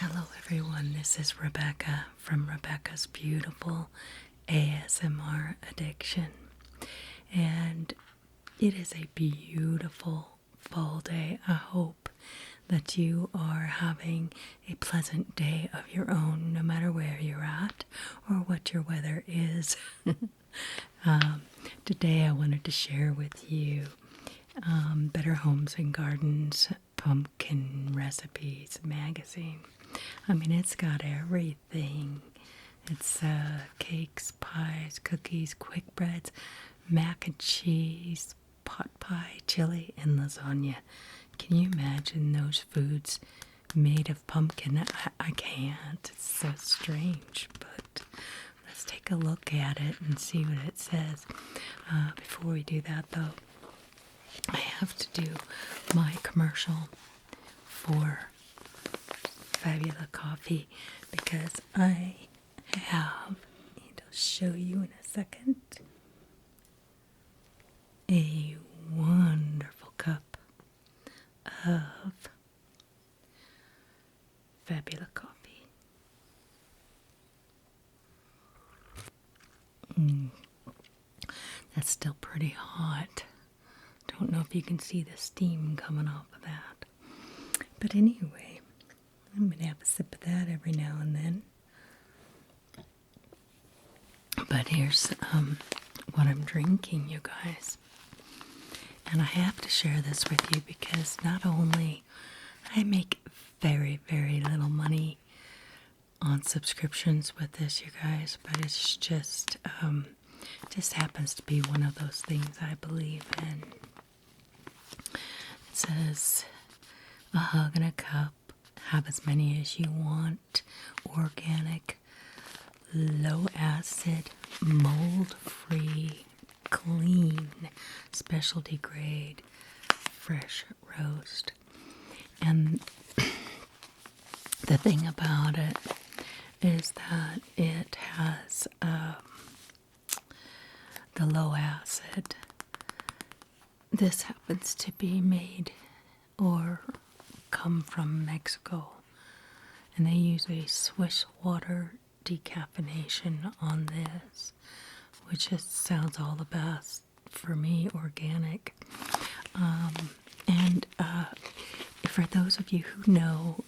Hello everyone, this is Rebecca from Rebecca's Beautiful ASMR Addiction. And it is a beautiful fall day. I hope that you are having a pleasant day of your own, no matter where you're at or what your weather is. Today I wanted to share with you Better Homes and Gardens Pumpkin Recipes magazine. I mean, it's got everything. It's cakes, pies, cookies, quick breads, mac and cheese, pot pie, chili, and lasagna. Can you imagine those foods made of pumpkin? I can't. It's so strange, but let's take a look at it and see what it says. Before we do that, though, I have to do my commercial for Fabula Coffee because I have, and I'll show you in a second, a wonderful cup of Fabula Coffee. That's still pretty hot. Don't know if you can see the steam coming off of that. But anyway, I'm going to have a sip of that every now and then. But here's what I'm drinking, you guys. And I have to share this with you because not only I make very, very little money on subscriptions with this, you guys, but it's just happens to be one of those things I believe in. It says, a hug and a cup, have as many as you want, organic, low acid, mold free, clean, specialty grade, fresh roast. And the thing about it is that it has the low acid. This happens to be made or come from Mexico, and they use a Swiss water decaffeination on this, which just sounds all the best for me, organic. And for those of you who know,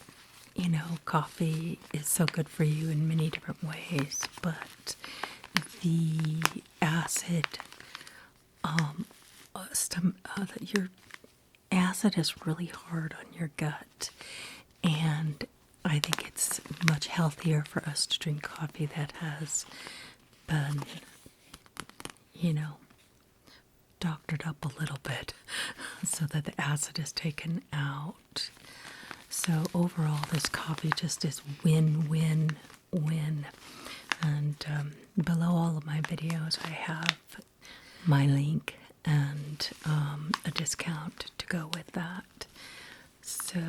coffee is so good for you in many different ways, but the acid, your acid is really hard on your gut, and I think it's much healthier for us to drink coffee that has been, doctored up a little bit so that the acid is taken out. So overall, this coffee just is win, win, win. And below all of my videos, I have my link and a discount to go with that. So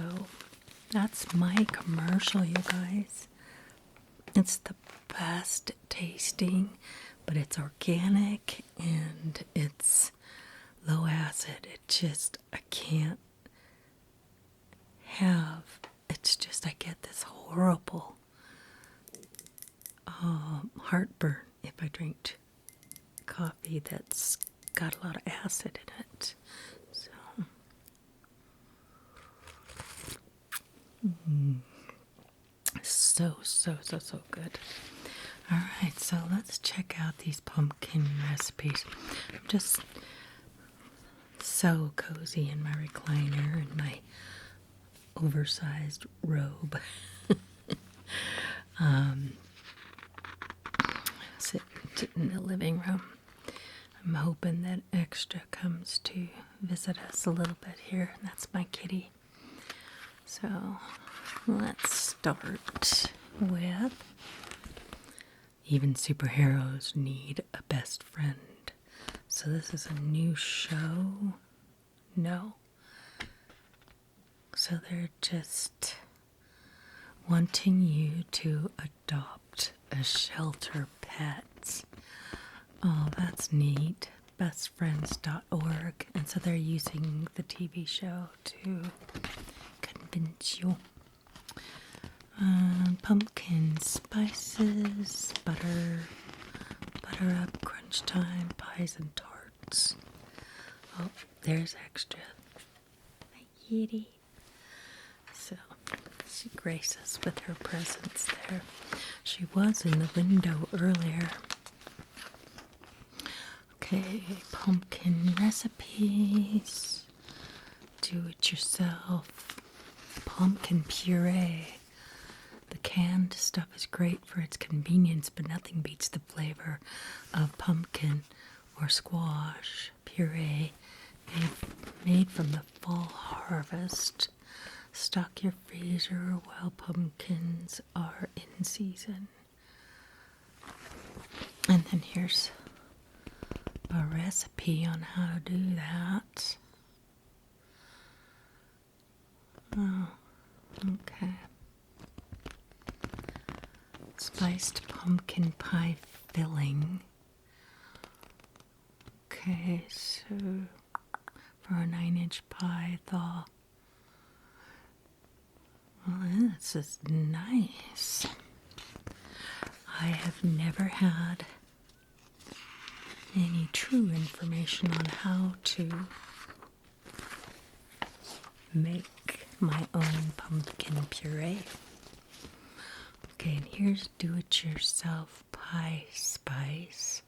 that's my commercial, you guys. It's the best tasting, but it's organic and it's low acid. I can't have, I get this horrible heartburn if I drink coffee that's got a lot of acid in it. So good. Alright, so let's check out these pumpkin recipes. I'm just so cozy in my recliner and my oversized robe. Sit in the living room. I'm hoping that Xtra comes to visit us a little bit here. That's my kitty. So let's start with even superheroes need a best friend. So this is a new show. No. So they're just wanting you to adopt a shelter pet. Oh, that's neat. Bestfriends.org. And so they're using the TV show to convince you. Pumpkin spices, butter up, crunch time, pies and tarts. Oh, there's Xtra. Hi, kitty. So, she graced us with her presence there. She was in the window earlier. Okay, pumpkin recipes. Do it yourself. Pumpkin puree. The canned stuff is great for its convenience, but nothing beats the flavor of pumpkin or squash puree made from the fall harvest. Stock your freezer while pumpkins are in season. And then here's a recipe on how to do that. Oh, okay. Spiced pumpkin pie filling. Okay, so for a 9-inch pie, thaw. Well, this is nice. I have never had any true information on how to make my own pumpkin puree. Okay, and here's do-it-yourself pie spice.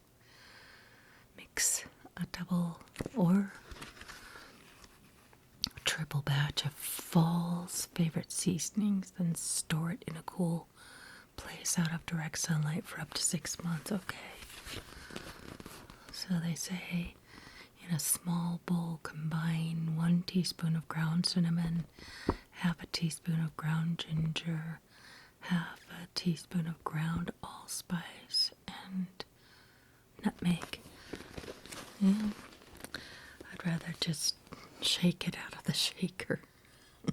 Mix a double or a triple batch of fall's favorite seasonings, then store it in a cool place out of direct sunlight for up to 6 months. Okay. So they say in a small bowl, combine 1 teaspoon of ground cinnamon, half a teaspoon of ground ginger, half a teaspoon of ground allspice, and nutmeg. Yeah, I'd rather just shake it out of the shaker. All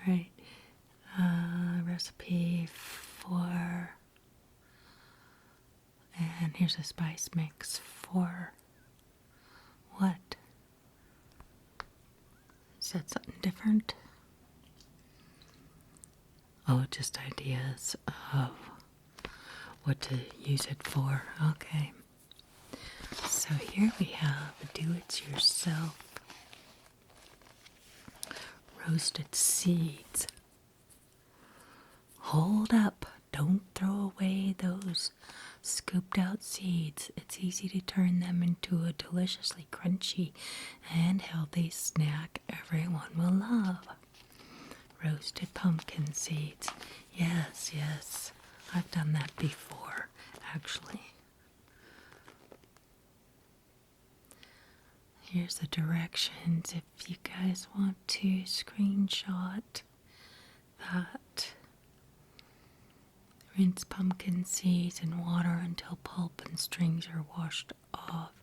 right, recipe for, and here's a spice mix for what? Is that something different? Oh, just ideas of what to use it for. Okay. So here we have do-it-yourself roasted seeds. Hold up. Don't throw away those scooped out seeds. It's easy to turn them into a deliciously crunchy and healthy snack everyone will love. Roasted pumpkin seeds. Yes, yes. I've done that before, actually. Here's the directions if you guys want to screenshot that. Rinse pumpkin seeds in water until pulp and strings are washed off.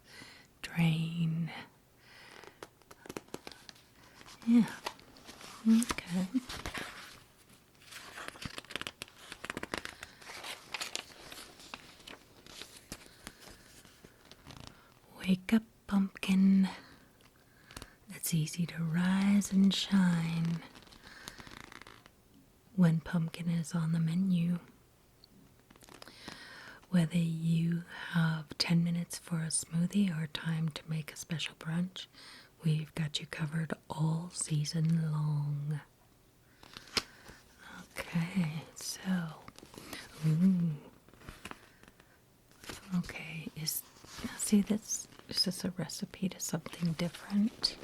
Drain. Yeah. Okay. Wake up, pumpkin. It's easy to rise and shine when pumpkin is on the menu. Whether you have 10 minutes for a smoothie or time to make a special brunch, we've got you covered all season long. Okay, so, okay, see this, is this a recipe to something different?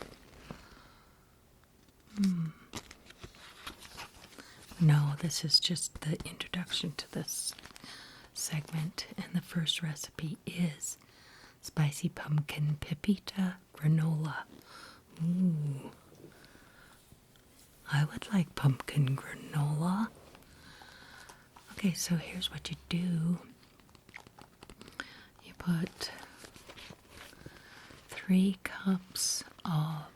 No, this is just the introduction to this segment, and the first recipe is spicy pumpkin pepita granola. Ooh, I would like pumpkin granola. Okay, so here's what you do. You put 3 cups of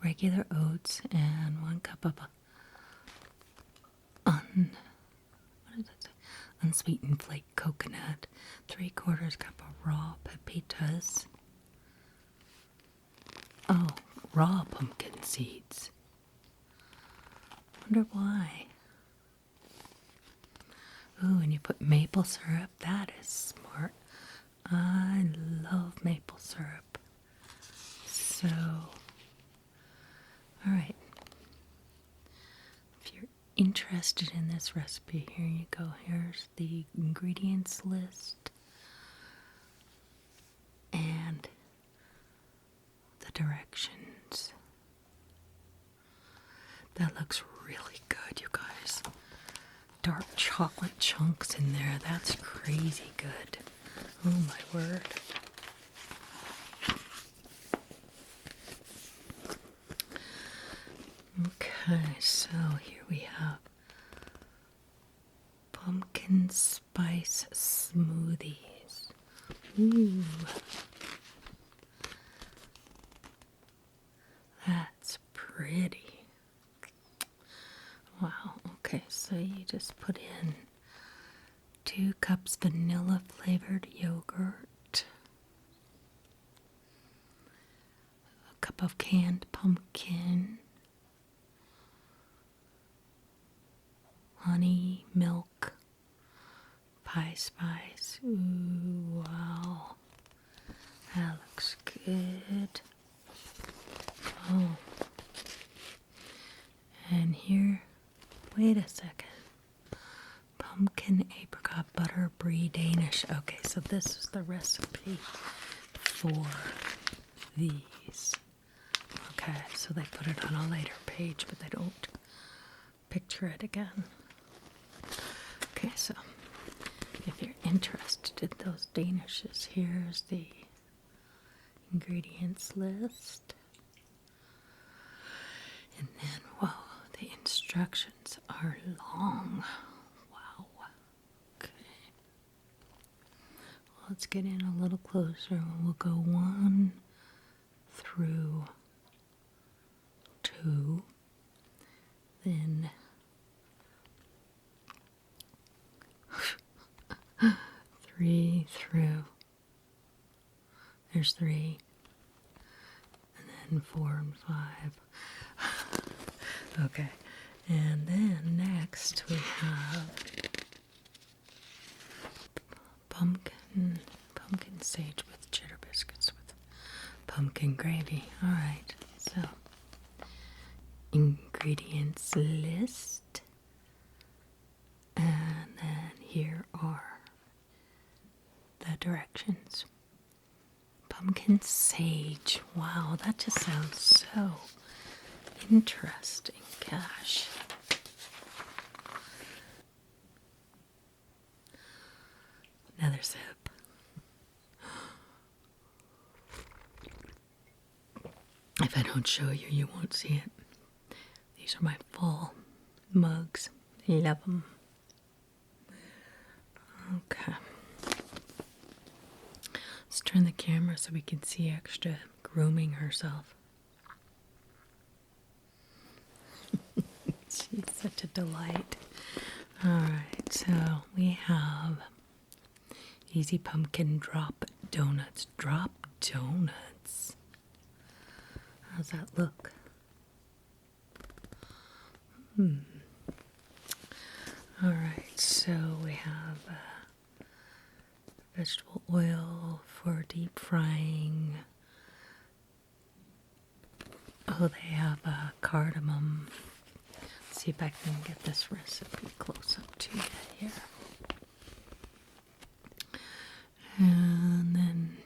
regular oats and 1 cup of unsweetened flake coconut, 3/4 cup of raw pepitas. Oh, raw pumpkin seeds. Wonder why. Ooh, and you put maple syrup. That is smart. I love maple syrup. So, alright. If you're interested in this recipe, here you go. Here's the ingredients list and the directions. That looks really good, you guys. Dark chocolate chunks in there. That's crazy good. Oh my word. Okay, so here we have pumpkin spice smoothies. Ooh. That's pretty. Wow, okay, so you just put in 2 cups vanilla flavored yogurt, a cup of canned pumpkin, honey, milk, pie spice. Ooh, wow. That looks good. Oh. And here, wait a second. Pumpkin apricot butter brie Danish. Okay, so this is the recipe for these. Okay, so they put it on a later page, but they don't picture it again. Okay, so if you're interested in those Danishes, here's the ingredients list. And then, whoa, the instructions are long. Wow. Okay. Let's get in a little closer. We'll go 1 through 2. Then 3 through. There's 3. And then 4 and 5. Okay. And then next we have pumpkin sage with cheddar biscuits with pumpkin gravy. All right. So ingredients list. And then here are the directions. Pumpkin sage. Wow, that just sounds so interesting. Gosh. Another sip. If I don't show you, you won't see it. These are my full mugs. Love them. Okay. Let's turn the camera so we can see Xtra grooming herself. She's such a delight. Alright, so we have easy pumpkin drop donuts. Drop donuts. How's that look? Alright, so we have vegetable oil for deep frying. Oh, they have cardamom. Let's see if I can get this recipe close up to you here. And then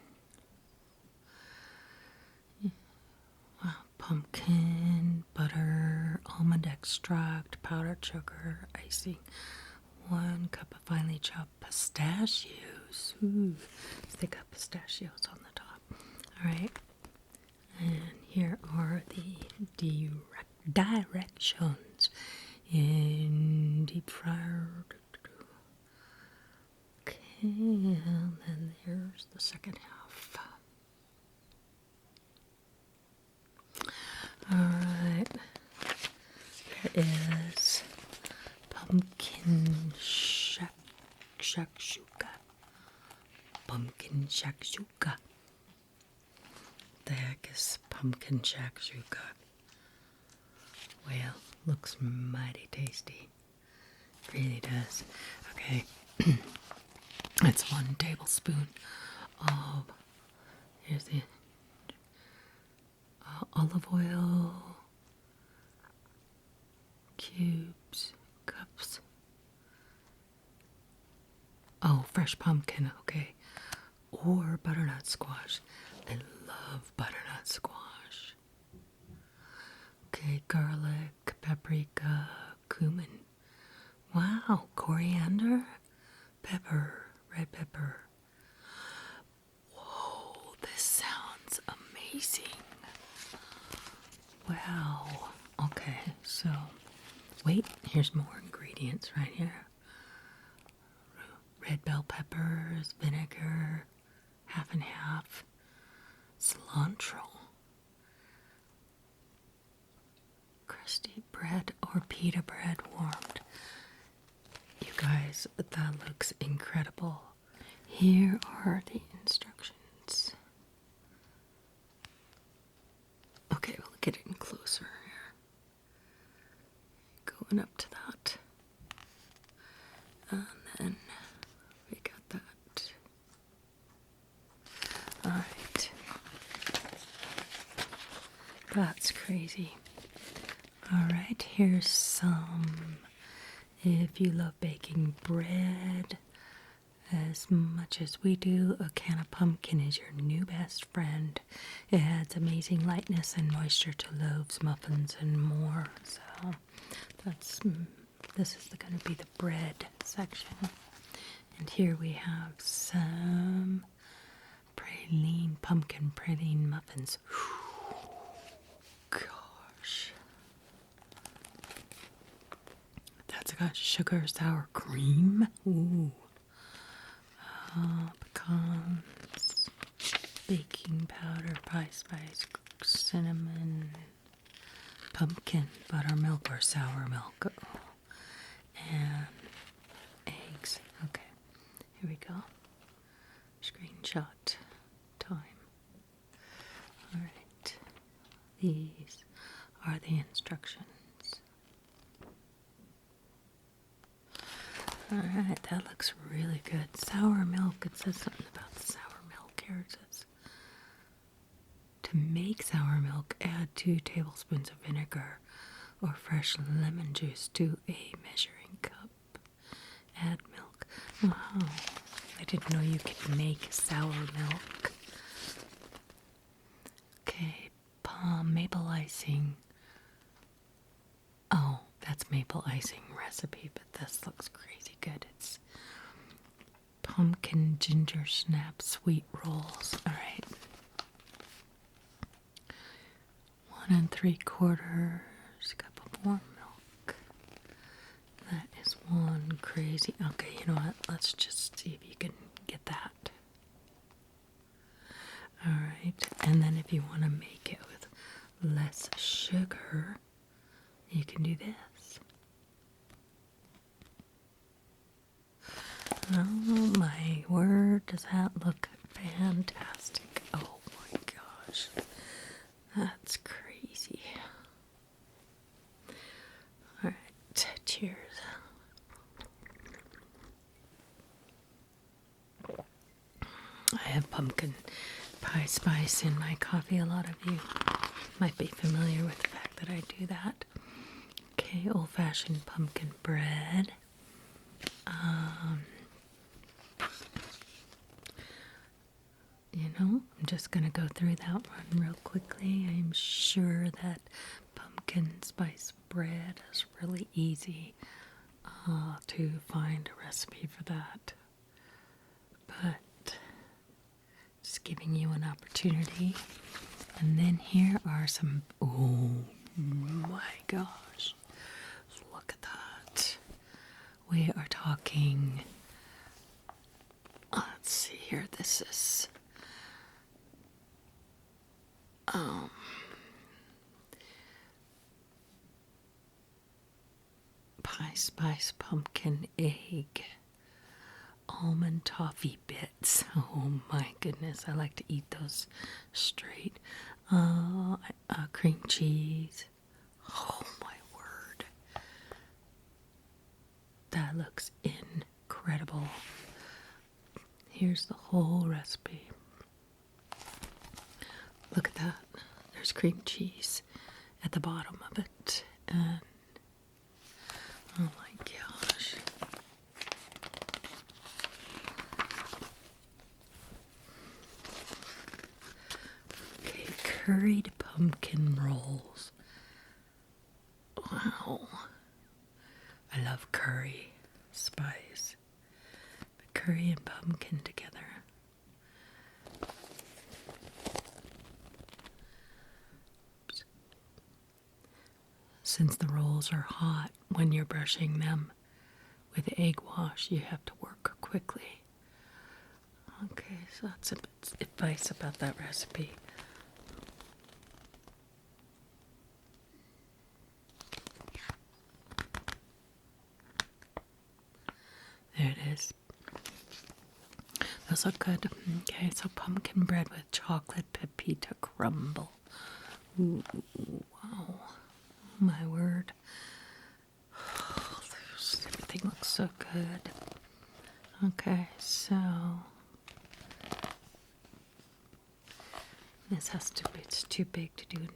pumpkin, butter, almond extract, powdered sugar, icing, 1 cup of finely chopped pistachios. Ooh, so they got pistachios on the top. All right, and here are the directions in deep fryer. Okay, and then there's the second half. Alright, there is pumpkin shakshuka. Pumpkin shakshuka. The heck is pumpkin shakshuka? Well, looks mighty tasty. Really does. Okay. It's 1 tablespoon of, here's the olive oil, cubes, cups. Oh, fresh pumpkin, okay. Or butternut squash. I love butternut squash. Okay, garlic, paprika, cumin. Wow, coriander, pepper, red pepper. Whoa, this sounds amazing. Wow. Okay, so wait, here's more ingredients right here. Red bell peppers, vinegar, half and half, cilantro, crusty bread or pita bread warmed. You guys, that looks incredible. Here are the instructions. Okay, we'll get in closer here. Going up to that. And then we got that. Alright. That's crazy. Alright, here's some. If you love baking bread as much as we do, a can of pumpkin is your new best friend. It adds amazing lightness and moisture to loaves, muffins, and more. So this is going to be the bread section. And here we have some pumpkin praline muffins. Gosh. That's got sugar, sour cream. Ooh. Pecans, baking powder, pie spice, cinnamon, pumpkin, buttermilk or sour milk, and eggs. Okay, here we go. Screenshot time. Alright, these are the instructions. Alright, that looks really good. Sour milk, it says something about the sour milk here. It says, to make sour milk, add 2 tablespoons of vinegar or fresh lemon juice to a measuring cup. Add milk. Wow, I didn't know you could make sour milk. Okay, maple icing. Oh, that's maple icing recipe, but this looks crazy good. It's pumpkin ginger snap sweet rolls. All right. 1 3/4 cup of warm milk. That is one crazy. Okay, you know what? Let's just see if you can get that. All right. And then if you want to make it with less sugar, you can do this. Oh my word, does that look fantastic? Oh my gosh, that's crazy. All right, cheers. I have pumpkin pie spice in my coffee. A lot of you might be familiar with the fact that I do that. Okay, old-fashioned pumpkin bread. I'm just going to go through that one real quickly. I'm sure that pumpkin spice bread is really easy to find a recipe for that. But just giving you an opportunity. And then here are some, oh my gosh, look at that. We are talking, let's see here, this is pie spice pumpkin egg almond toffee bits. Oh my goodness, I like to eat those straight. Cream cheese. Oh my word, that looks incredible. incredible. Here's the whole recipe. Look at that. There's cream cheese at the bottom of it. And oh my gosh. Okay, curried pumpkin rolls. Wow. I love curry spice. But curry and pumpkin together. Since the rolls are hot, when you're brushing them with egg wash, you have to work quickly. Okay, so that's a bit advice about that recipe. There it is. Those look good. Okay, so pumpkin bread with chocolate pepita crumble. Ooh, wow. My word. Oh, everything looks so good. Okay, so this has to be, it's too big to do it.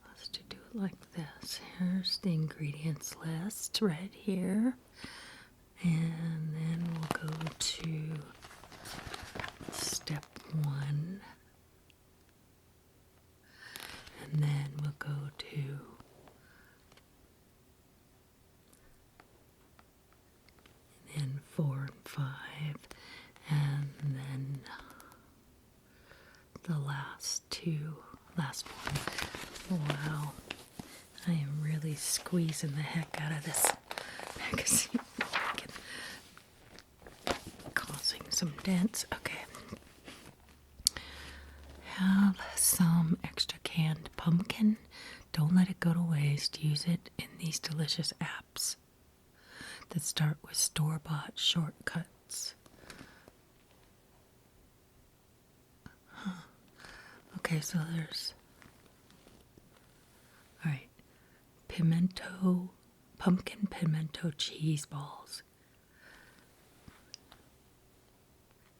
Let's do it like this. Here's the ingredients list right here. And then we'll go to step 1. And then we'll go to and 4 and 5, and then the last one. Wow, I am really squeezing the heck out of this magazine, causing some dents. Okay, have some extra canned pumpkin. Don't let it go to waste. Use it in these delicious apps that start with store-bought shortcuts. Okay, so there's, all right, pumpkin pimento cheese balls.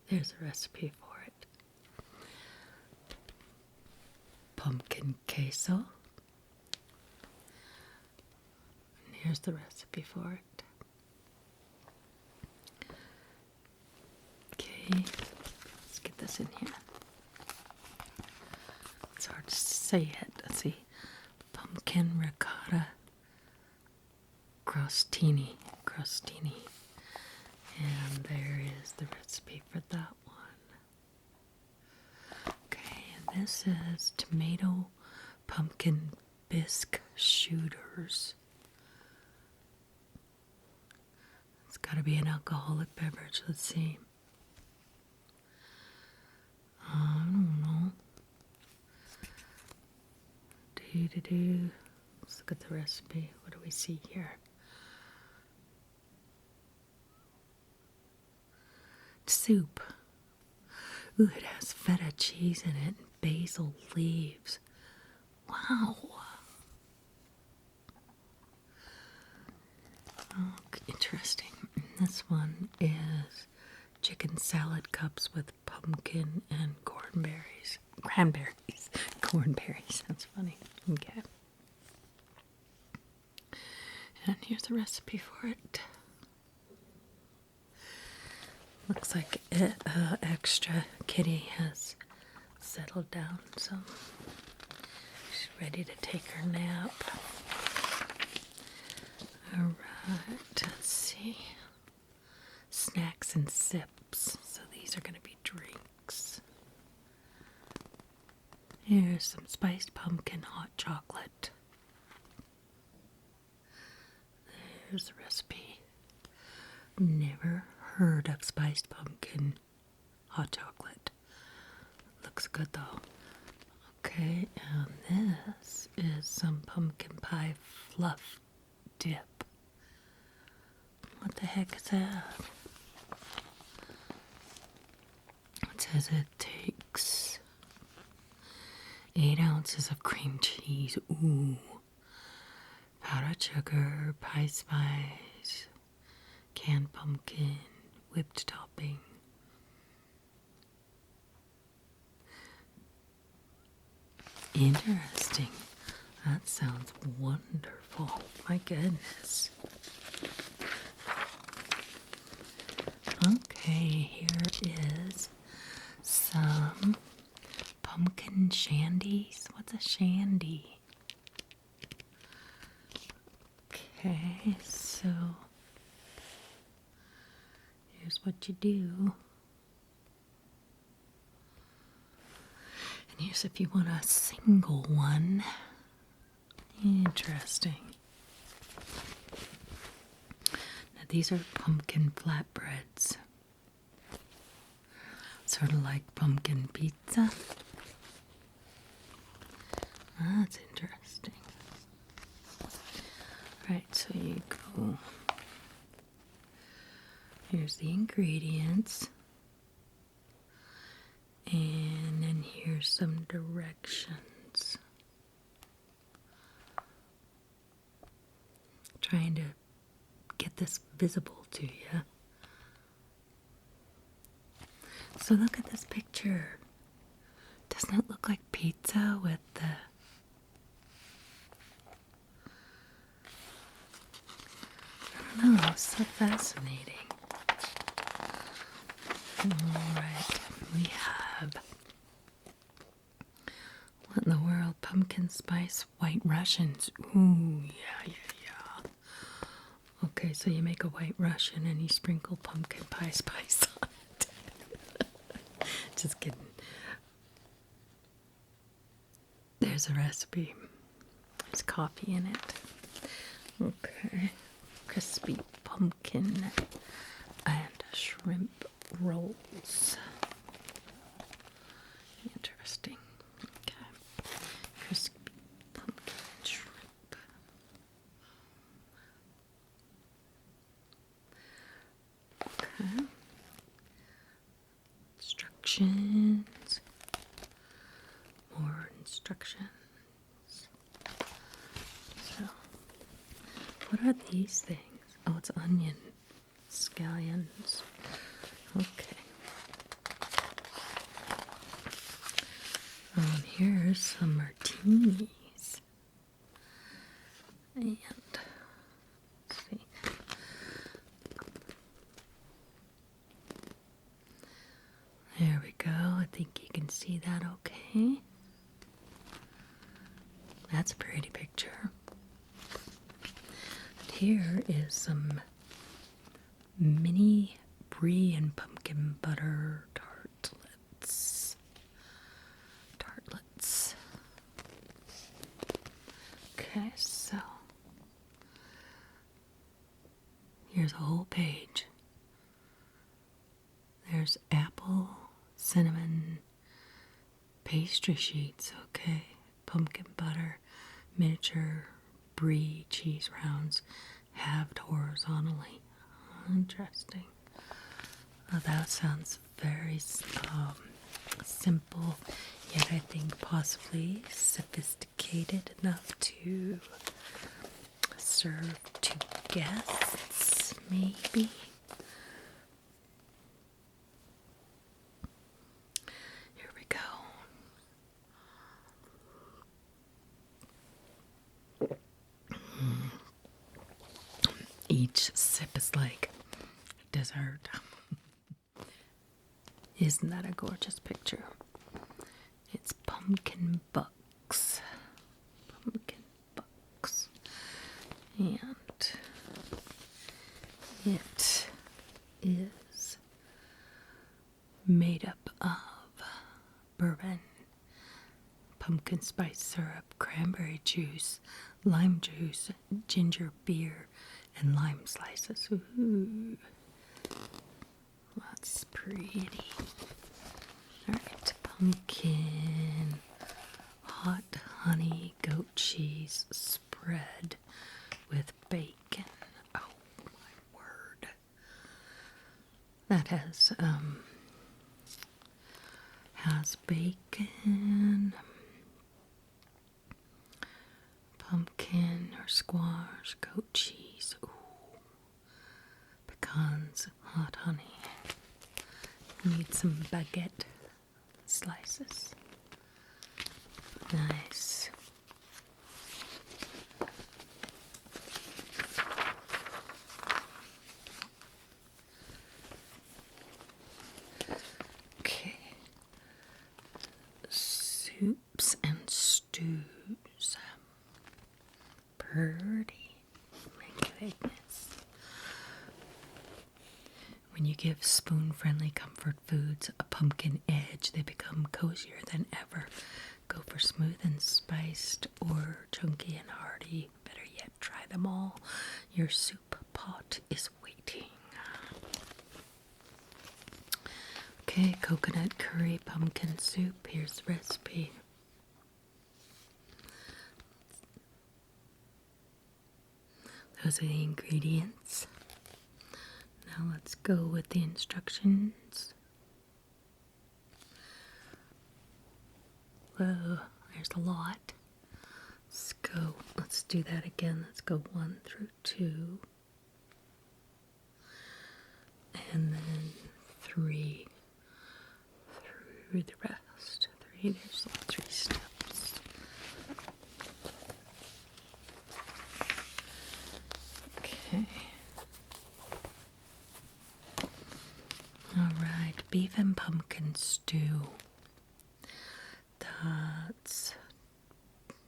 There's a recipe for it. Pumpkin queso. And here's the recipe for it. Let's get this in here. It's hard to say it. Let's see. Pumpkin ricotta crostini. And there is the recipe for that one. Okay, and this is tomato pumpkin bisque shooters. It's got to be an alcoholic beverage. Let's see. I don't know. Let's look at the recipe. What do we see here? Soup. Ooh, it has feta cheese in it and basil leaves. Wow. Oh, interesting. This one is chicken salad cups with pumpkin and cranberries. Cornberries. That's funny. Okay. And here's the recipe for it. Looks like Xtra Kitty has settled down, so she's ready to take her nap. Alright, let's see. Snacks and sips. So these are going to be drinks. Here's some spiced pumpkin hot chocolate. There's the recipe. Never heard of spiced pumpkin hot chocolate. Looks good though. Okay, and this is some pumpkin pie fluff dip. What the heck is that? It says it takes 8 ounces of cream cheese. Ooh. Powdered sugar, pie spice, canned pumpkin, whipped topping. Interesting. That sounds wonderful. My goodness. Okay, here is some pumpkin shandies. What's a shandy? Okay, so here's what you do. And here's if you want a single one. Interesting. Now these are pumpkin flatbreads. Sort of like pumpkin pizza. That's interesting. Right, so you go. Here's the ingredients. And then here's some directions. Trying to get this visible to you. So look at this picture. Doesn't it look like pizza with the... I don't know, so fascinating. Alright, we have... What in the world? Pumpkin spice white Russians. Ooh, yeah. Okay, so you make a white Russian and you sprinkle pumpkin pie spice on it. Just kidding. There's a recipe. There's coffee in it. Okay. Crispy pumpkin and shrimp rolls. Interesting. Okay. Crispy pumpkin and shrimp. Okay. Instructions. More instructions. So, what are these things? Oh, it's onion. Scallions. Okay. Here's some martinis. And, let's see. There we go. I think you can see that okay. That's a pretty picture. And here is some mini brie and pumpkin butter tartlets. Okay, so here's a whole page. There's apple, cinnamon, pastry sheets, okay, pumpkin butter, miniature brie cheese rounds, halved horizontally. Interesting. Oh, that sounds very simple, yet I think possibly sophisticated enough to serve to guests, maybe. Here we go. Each sip is like dessert. Isn't that a gorgeous picture? It's pumpkin bucks. Pumpkin bucks. And it is made up of bourbon, pumpkin spice syrup, cranberry juice, lime juice, ginger beer, and lime slices. Ooh. That's pretty. Alright, pumpkin, hot honey goat cheese spread with bacon. Oh my word. That has bacon, pumpkin or squash, goat cheese, ooh, pecan some baguette slices. Nice. Okay. Soups and stews. Pretty. My goodness. When you give spoon-friendly comfort foods a pumpkin edge, they become cozier than ever. Go for smooth and spiced or chunky and hearty. Better yet, try them all. Your soup pot is waiting. Okay, coconut curry pumpkin soup. Here's the recipe. Those are the ingredients. Now let's go with the instructions. Whoa, there's a lot. Let's go. Let's do that again. Let's go 1 through 2. And then 3 through the rest. 3, there's 3 steps. Okay. Alright, beef and pumpkin stew. That's,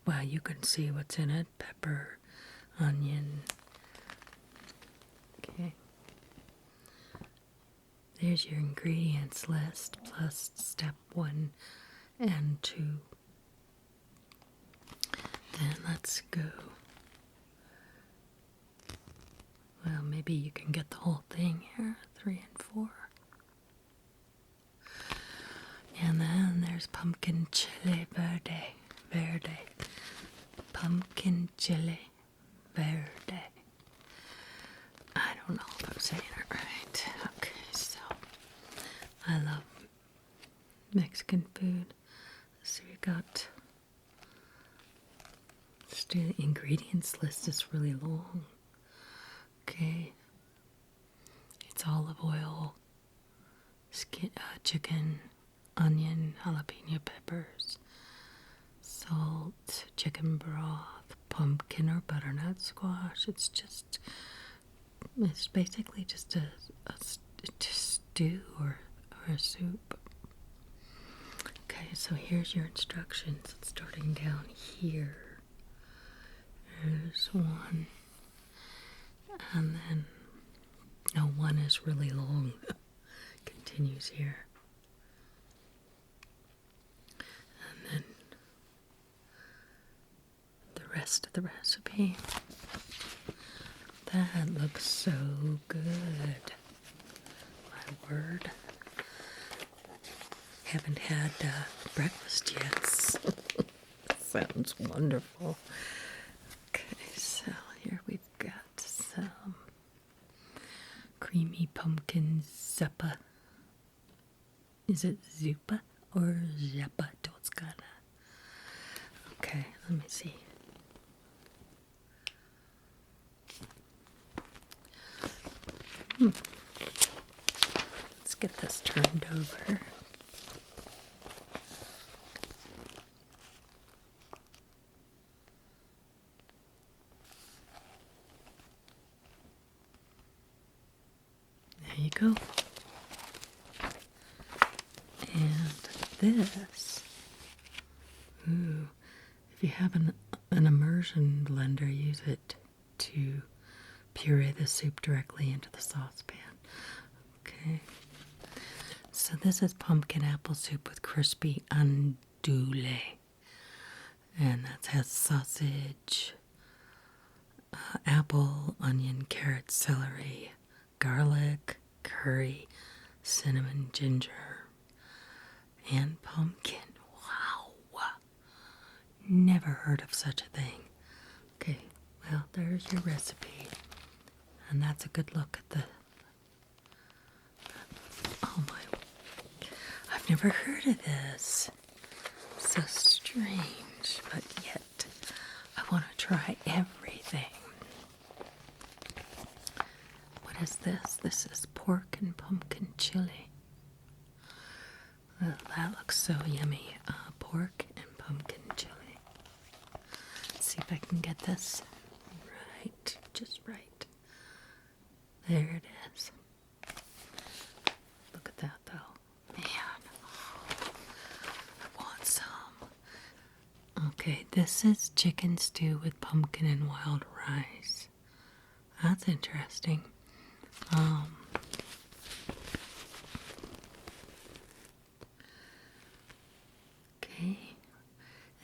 well, you can see what's in it. Pepper, onion. Okay. There's your ingredients list plus step 1 and 2. Then let's go. Well, maybe you can get the whole thing here. 3 and 4. And then there's pumpkin chili verde. Pumpkin chili verde. I don't know if I'm saying it right. Okay, so I love Mexican food. So we got, let's do the ingredients list. It's really long. Okay. It's olive oil, chicken, onion, jalapeno peppers, salt, chicken broth, pumpkin or butternut squash. It's basically just a stew or a soup. Okay, so here's your instructions. It's starting down here. There's 1. And then, no, 1 is really long. Continues here. And then the rest of the recipe. That looks so good. My word. Haven't had breakfast yet. Sounds wonderful. Okay, so here we've got some creamy pumpkin zuppa. Is it zupa or zappa? Toskana. Okay, let me see. Let's get this turned over. There you go. And this, if you have an immersion blender, use it to puree the soup directly into the saucepan. Okay. So this is pumpkin apple soup with crispy andouille. And that has sausage, apple, onion, carrot, celery, garlic, curry, cinnamon, ginger, and pumpkin. Wow. Never heard of such a thing. Okay, well, there's your recipe. And that's a good look at the... Oh my... I've never heard of this. So strange, but yet I want to try everything. What is this? This is pork and pumpkin chili. yummy. Pork and pumpkin chili. Let's see if I can get this right, just right. There it is. Look at that though. Man, I want some. Okay, this is chicken stew with pumpkin and wild rice. That's interesting. Okay,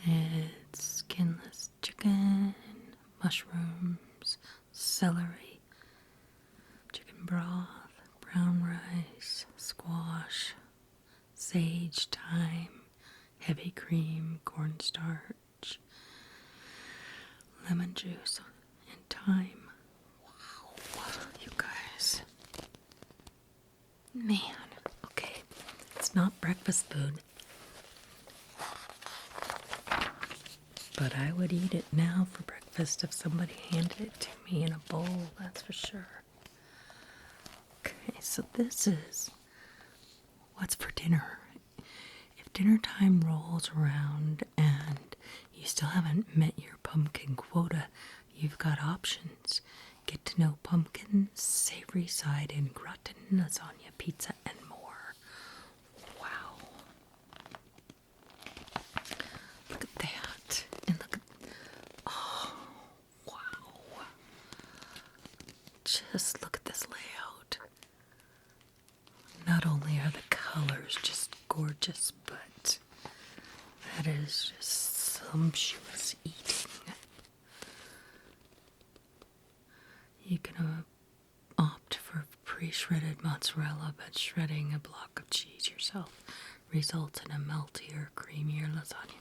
it's skinless chicken, mushrooms, celery, chicken broth, brown rice, squash, sage, thyme, heavy cream, cornstarch, lemon juice, and thyme. Wow, you guys. Man, okay, it's not breakfast food. But I would eat it now for breakfast if somebody handed it to me in a bowl, that's for sure. Okay, so this is what's for dinner. If dinner time rolls around and you still haven't met your pumpkin quota, you've got options. Get to know pumpkin, savory side, and gratin, lasagna, pizza, and more. Wow. Look at that. And look at, oh, wow. Just look at this layout. Not only are the colors just gorgeous, but that is just sumptuous eating. You can opt for pre-shredded mozzarella, but shredding a block of cheese yourself results in a meltier, creamier lasagna.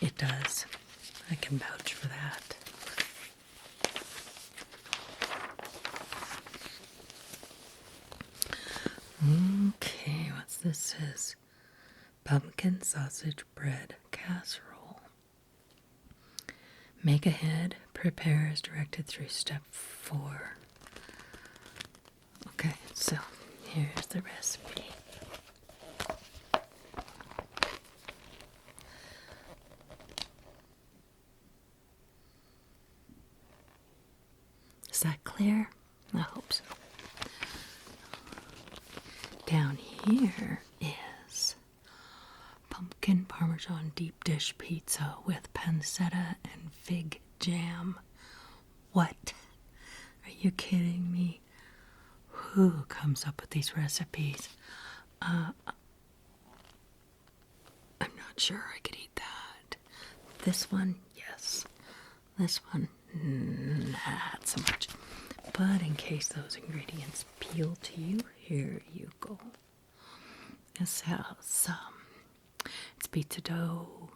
It does. I can vouch for that. Okay, what's this? Is pumpkin sausage bread casserole. Make ahead, prepare as directed through step 4. Okay, so here's the recipe. Is that clear? I hope so. Down here is pumpkin parmesan deep dish pizza with pancetta and fig jam. What? Are you kidding me? Who comes up with these recipes? I'm not sure I could eat that. This one, yes. This one, not so much. But in case those ingredients appeal to you, here you go. This has it's pizza dough,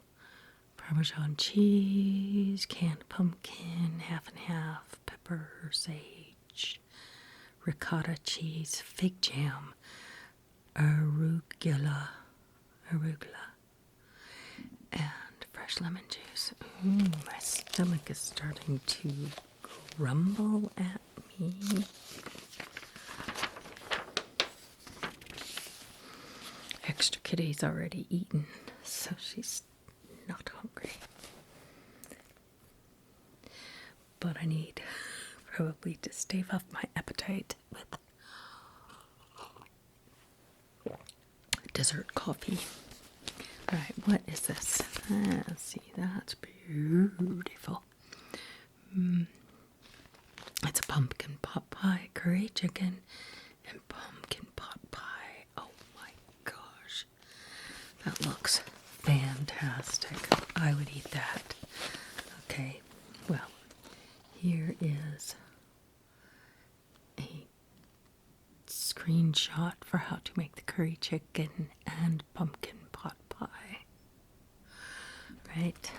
Parmesan cheese, canned pumpkin, half and half, pepper, sage, ricotta cheese, fig jam, arugula, and fresh lemon juice. Ooh, my stomach is starting to grumble at me. Extra Kitty's already eaten, so she's not hungry. But I need probably to stave off my appetite with dessert coffee. Alright, what is this? Let's see, that's beautiful. It's a pumpkin pot pie, curry chicken, and pumpkin pot pie. Oh my gosh. That looks fantastic. I would eat that. Okay, well, here is a screenshot for how to make the curry chicken and pumpkin pot pie. Right.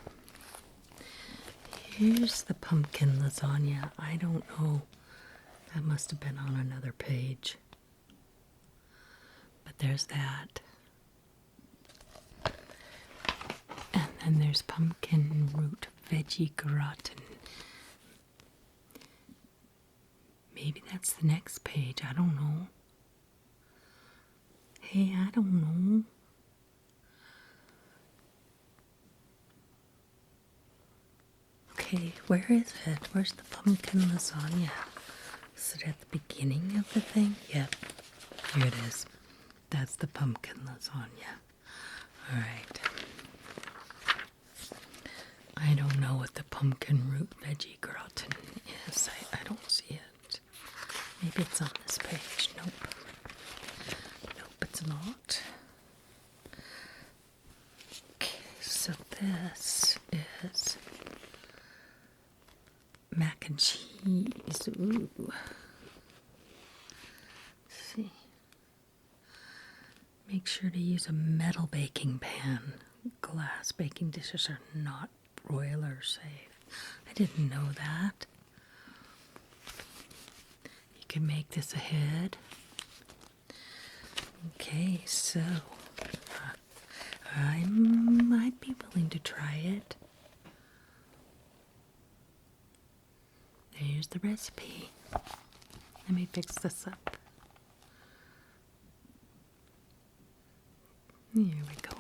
Here's the pumpkin lasagna. I don't know. That must have been on another page. But there's that. And then there's pumpkin root veggie gratin. Maybe that's the next page. I don't know. Hey, I don't know. Okay, where is it? Where's the pumpkin lasagna? Is it at the beginning of the thing? Yep, here it is. That's the pumpkin lasagna. Alright. I don't know what the pumpkin root veggie gratin is. I don't see it. Maybe it's on this page. Nope. Nope, it's not. Okay, so this is mac and cheese. Ooh. Let's see. Make sure to use a metal baking pan. Glass baking dishes are not broiler safe. I didn't know that. You can make this ahead. Okay, so I might be willing to try it. There's the recipe. Let me fix this up. Here we go.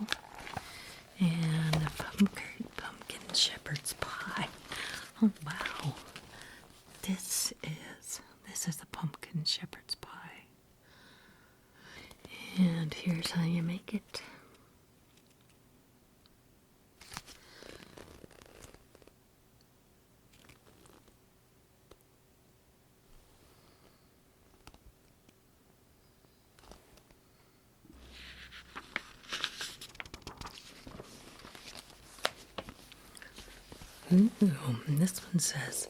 And a pumpkin shepherd's pie. Oh wow. This is the pumpkin shepherd's pie. And here's how you make it. Ooh, this one says,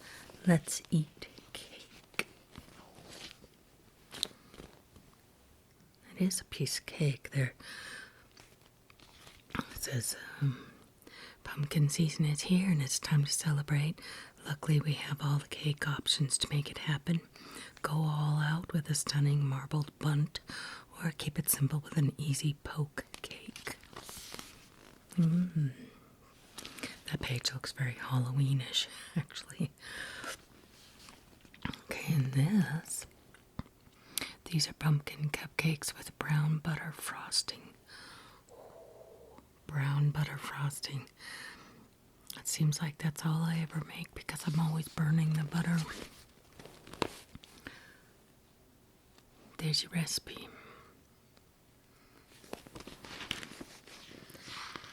let's eat cake. It is a piece of cake there. It says, pumpkin season is here and it's time to celebrate. Luckily, we have all the cake options to make it happen. Go all out with a stunning marbled bunt, or keep it simple with an easy poke cake. That page looks very Halloweenish, actually. Okay, and these are pumpkin cupcakes with brown butter frosting. Ooh, brown butter frosting. It seems like that's all I ever make because I'm always burning the butter. There's your recipe.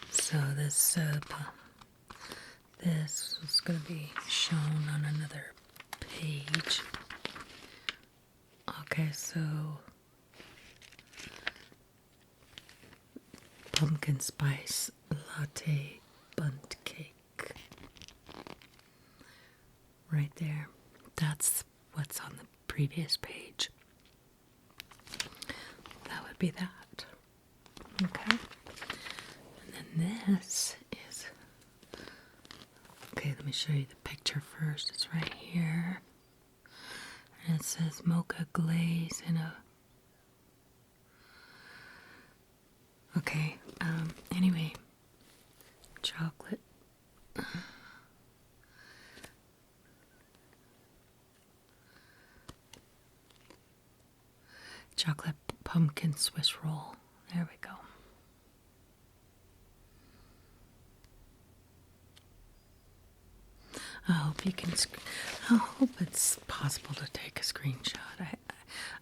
So this is going to be shown on another page. Okay, so pumpkin spice latte bundt cake. Right there. That's what's on the previous page. That would be that. Okay. And then this is... Okay, let me show you the picture first. It's right here. And it says mocha glaze in a... Okay, anyway. Chocolate. Chocolate pumpkin Swiss roll. There we go. I hope you can. I hope it's possible to take a screenshot. I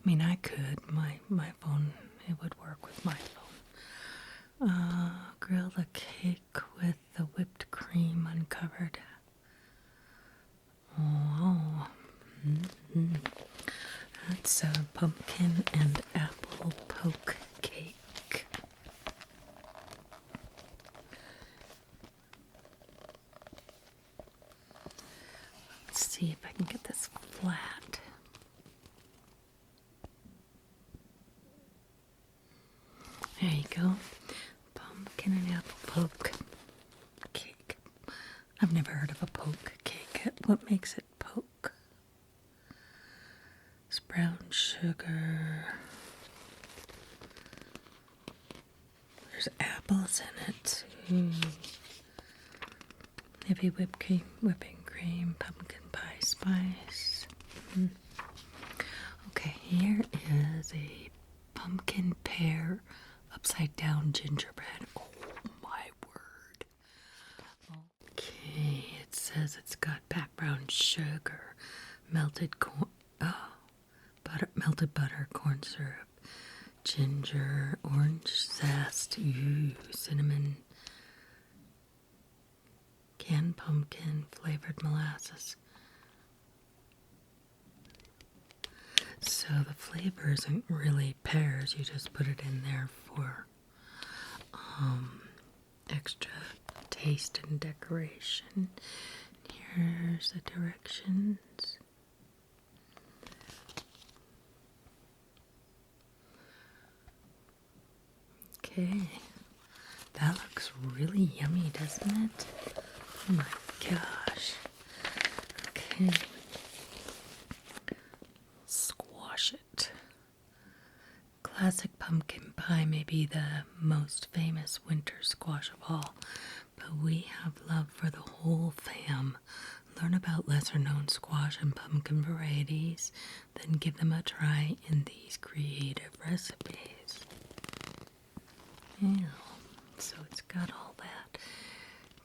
mean, I could. My phone. It would work with my phone. Grill the cake with the whipped cream uncovered. Oh. Mm-hmm. That's a pumpkin and apple poke cake. Let's see if I can get this flat. There you go. Pumpkin and apple poke cake. I've never heard of a poke cake. What makes it poke? It's brown sugar. There's apples in it too. Maybe whipping cream, pumpkin pie spice. Okay, here is a pumpkin pear upside down gingerbread. Oh my word. Okay, it says says it's got background sugar, melted corn, melted butter, corn syrup, ginger, orange zest, cinnamon, canned pumpkin, flavored molasses. So the flavor isn't really pears. You just put it in there for extra taste and decoration. Here's the directions. Okay, that looks really yummy, doesn't it? Oh my gosh. Okay. Squash it. Classic pumpkin pie may be the most famous winter squash of all, but we have love for the whole fam. Learn about lesser known squash and pumpkin varieties, then give them a try in these creative recipes. Yeah, so it's got all that.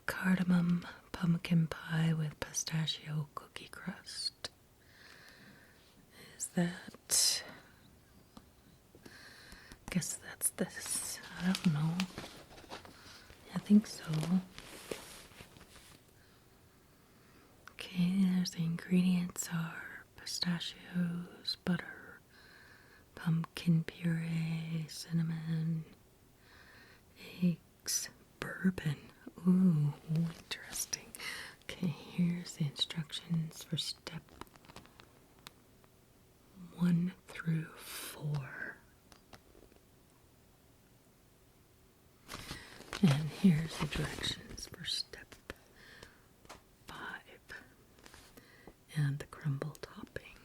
Cardamom pumpkin pie with pistachio cookie crust. Is that... guess that's this. I don't know. I think so. Okay, there's the ingredients are pistachios, butter, pumpkin puree, cinnamon, eggs, bourbon. Ooh, interesting. Okay, here's the instructions for step 1 through 4. And here's the directions for step 5 and the crumble topping.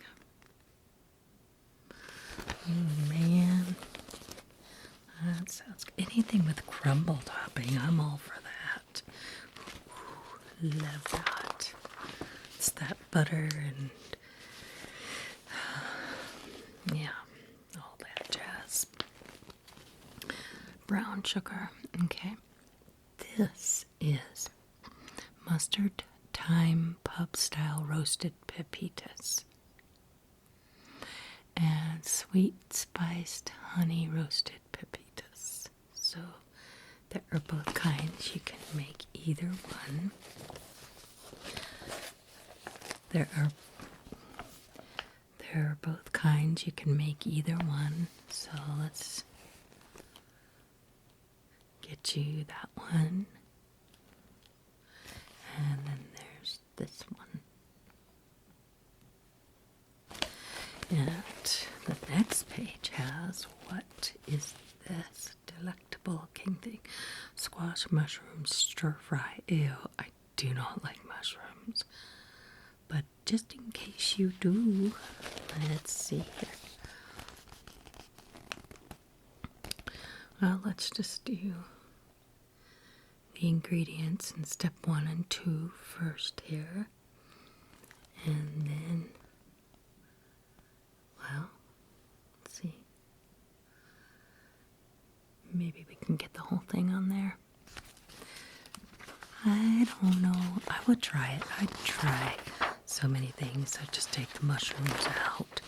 Oh man, that sounds good. Anything with crumble topping, I'm all for that. Ooh, love that. It's that butter and yeah, all that jazz. Brown sugar. Okay. This is mustard thyme pub style roasted pepitas and sweet spiced honey roasted pepitas. So there are both kinds. You can make either one. There are both kinds. You can make either one. So let's get you that one. And then there's this one. And the next page has, what is this delectable looking thing? Squash mushroom stir fry. Ew, I do not like mushrooms. But just in case you do, let's see here. Well, let's just do the ingredients in step 1 and 2 first here. And then, well, let's see. Maybe we can get the whole thing on there. I don't know. I would try it. I'd try so many things. I'd just take the mushrooms out.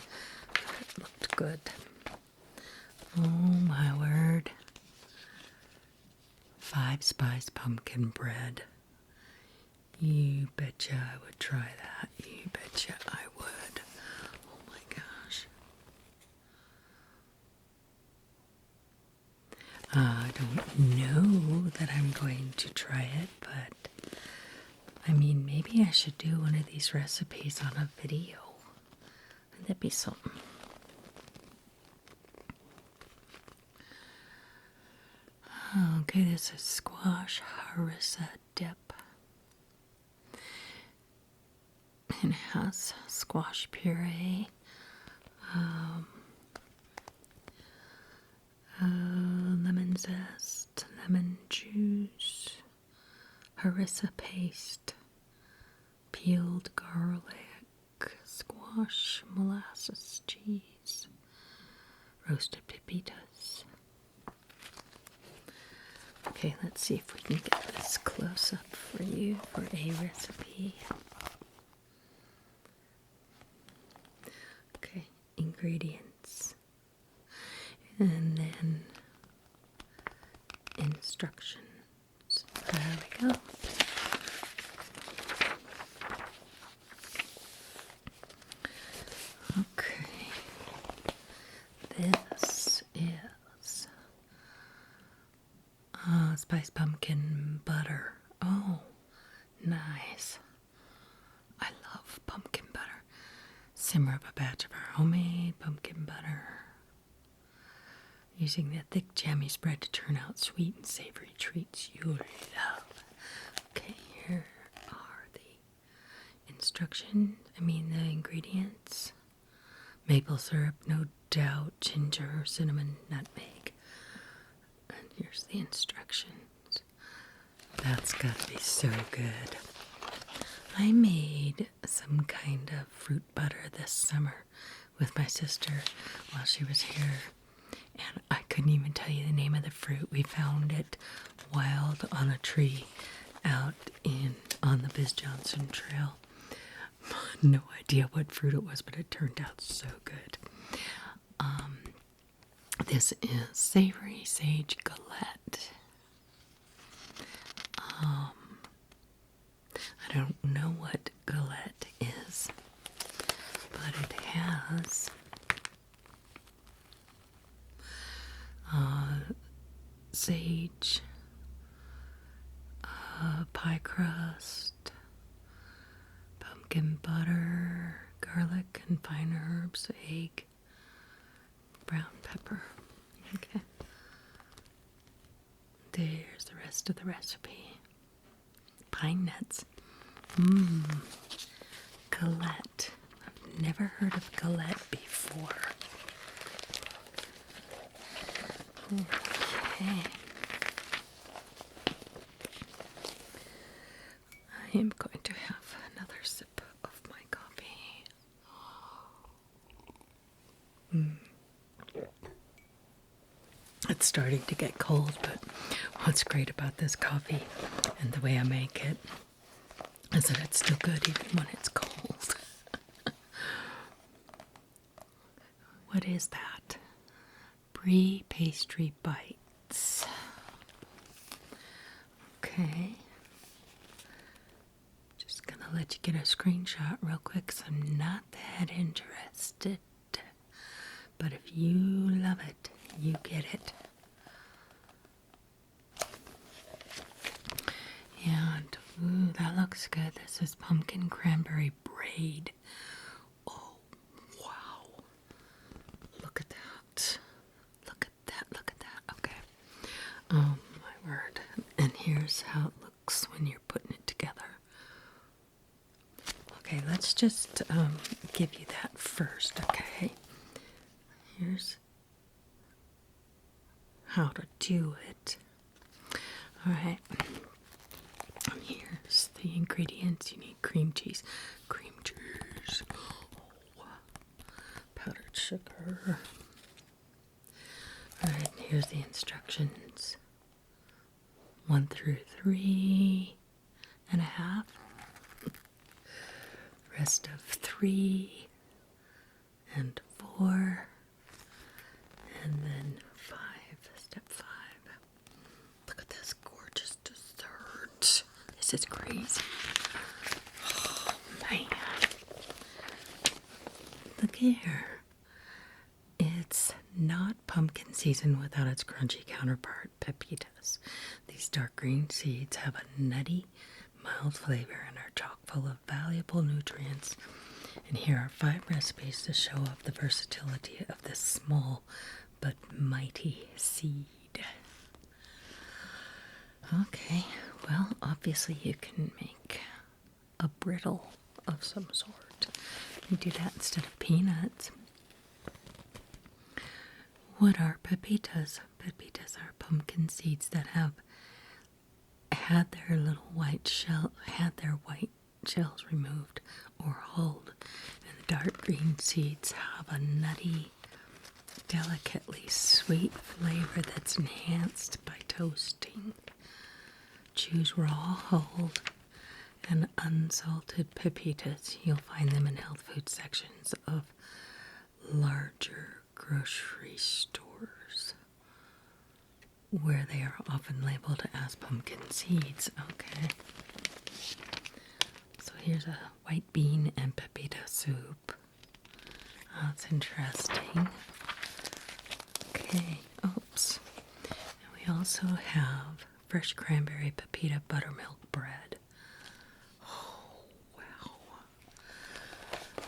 It looked good. Oh my word. 5-spice pumpkin bread. You betcha I would try that. You betcha I would. Oh my gosh. I don't know that I'm going to try it, but I mean, maybe I should do one of these recipes on a video. Wouldn't that be something? Okay, this is squash harissa dip. And it has squash puree, lemon zest, lemon juice, harissa paste, peeled garlic, squash, molasses, cheese, roasted pepitas. Okay, let's see if we can get this close up for you for a recipe. recipe. Okay, ingredients. And then instructions. There we go. Okay. This is spiced pumpkin butter. Oh, nice. I love pumpkin butter. Simmer up a batch of our homemade pumpkin butter, using the thick jammy spread to turn out sweet and savory treats you love. Okay, here are the the ingredients. Maple syrup, no doubt, ginger, cinnamon, nutmeg. And here's the instructions. That's gotta be so good. I made some kind of fruit butter this summer with my sister while she was here. And I couldn't even tell you the name of the fruit. We found it wild on a tree out on the Biz Johnson Trail. No idea what fruit it was, but it turned out so good. This is savory sage galette. I don't know what galette is, but it has sage, pie crust, pumpkin butter, garlic and fine herbs, egg, brown pepper. Okay. There's the rest of the recipe. Pine nuts. Galette. I've never heard of galette before. Okay. I am going to have another sip of my coffee. It's starting to get cold, but what's great about this coffee and the way I make it is that it's still good even when it's cold. What is that? Brie pastry bites. Okay. Just gonna let you get a screenshot real quick because I'm not that interested. But if you love it, you get it. And, ooh, that looks good. This is pumpkin cranberry braid. Oh, wow. Look at that. Look at that, look at that. Okay. Oh, my word. And here's how it looks when you're putting it together. Okay, let's just give you that first, okay? Here's how to do it. All right. And here's the ingredients. You need cream cheese. Oh, powdered sugar. All right, here's the instructions. 1 through 3 and a half. Rest of 3 and 4. And then 5, step 5. Look at this gorgeous dessert. This is crazy. Oh, man. Look here. It's not pumpkin season without its crunchy counterpart, pepitas. These dark green seeds have a nutty, mild flavor and are chock full of valuable nutrients. And here are 5 recipes to show off the versatility of this small but mighty seed. Okay, well, obviously you can make a brittle of some sort. You do that instead of peanuts. What are pepitas? Pepitas are pumpkin seeds that have had their white shells removed or hulled, and the dark green seeds have a nutty, delicately sweet flavor that's enhanced by toasting. Choose raw, hulled, and unsalted pepitas. You'll find them in health food sections of larger grocery stores, where they are often labeled as pumpkin seeds. Okay. So here's a white bean and pepita soup. That's interesting. Okay, oops. And we also have fresh cranberry pepita buttermilk bread. Oh, wow.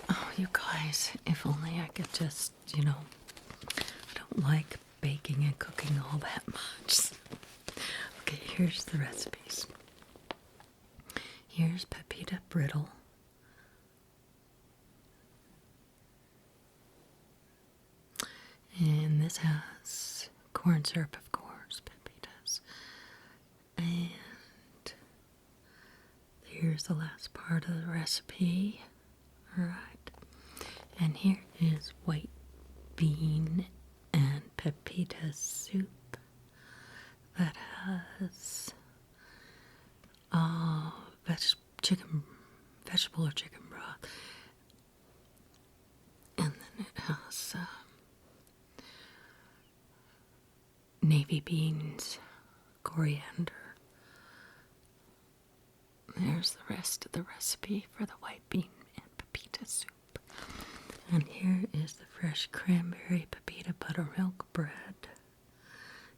Oh, you guys, if only I could just, I don't like baking and cooking all that much. Okay, here's the recipes. Here's pepita brittle. And this has corn syrup, of course, pepitas. And here's the last part of the recipe. Alright. And here is white bean and pepita soup that has vegetable or chicken broth. And then it has navy beans, coriander. There's the rest of the recipe for the white bean and pepita soup. And here is the fresh cranberry pepita buttermilk bread.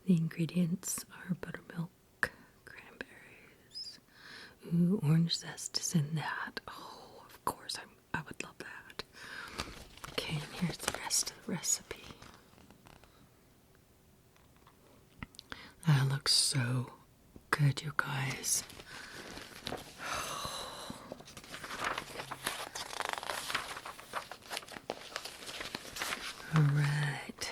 The ingredients are buttermilk, cranberries. Ooh, orange zest is in that. Oh, of course, I would love that. Okay, and here's the rest of the recipe. That looks so good, you guys. All right.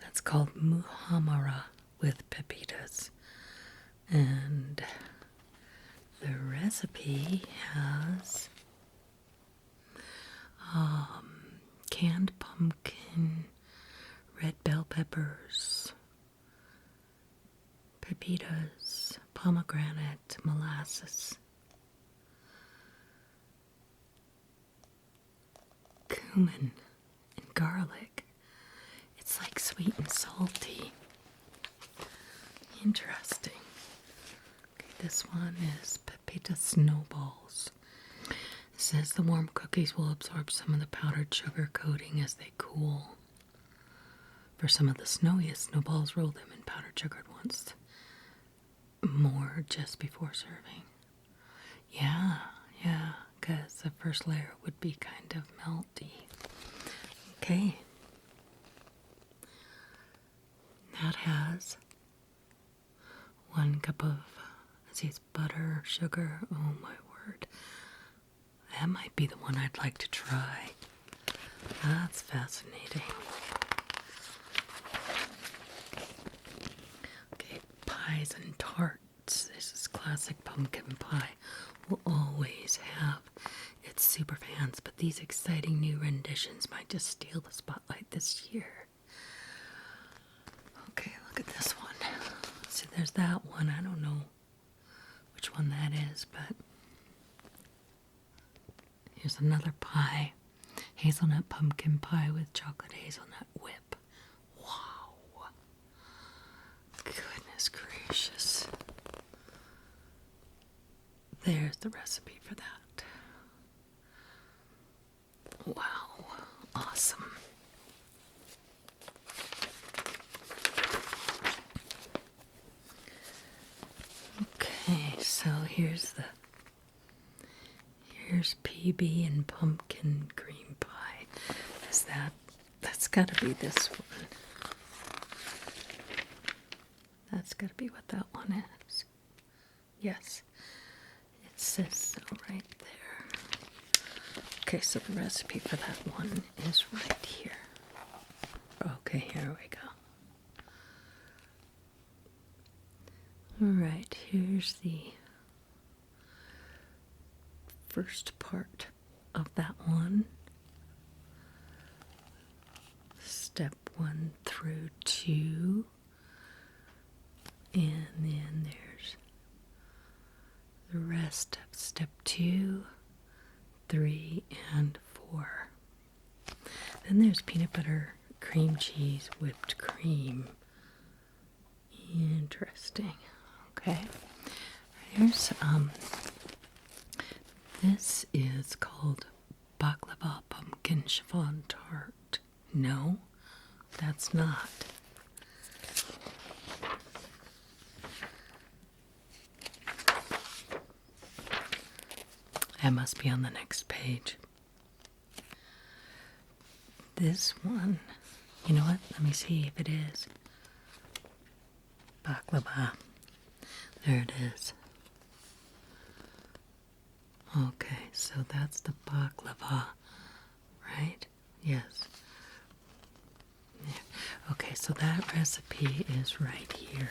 That's called muhammara with pepitas. And the recipe has canned pumpkin, red bell peppers, pepitas, pomegranate, molasses, cumin, and garlic. It's like sweet and salty. Interesting. Okay, this one is pepita snowballs. It says the warm cookies will absorb some of the powdered sugar coating as they cool. For some of the snowiest snowballs, roll them in powdered sugar once more just before serving. Yeah, because the first layer would be kind of melty. Okay. That has 1 cup of, it's butter, sugar. Oh my word. That might be the one I'd like to try. That's fascinating. Okay, pies and tarts. This is classic pumpkin pie. Will always have its super fans, but these exciting new renditions might just steal the spotlight this year. Okay, look at this one. See, there's that one. I don't know which one that is, but here's another pie. Hazelnut pumpkin pie with chocolate hazelnut whip. Wow. Goodness gracious. There's the recipe for that. Wow. Awesome. Okay, so here's PB and pumpkin cream pie. That's gotta be this one. That's gotta be what that one is. Yes, it says so right there. Okay, so the recipe for that one is right here. Okay, here we go. Alright, here's the first part of that one. Step 1 through 2. And then there's rest of step 2, 3, and 4. Then there's peanut butter, cream cheese, whipped cream. Interesting. Okay. Here's this is called baklava pumpkin chiffon tart. No, that's not. That must be on the next page. This one, you know what? Let me see if it is. Baklava. There it is. Okay, so that's the baklava, right? Yes. Yeah. Okay, so that recipe is right here.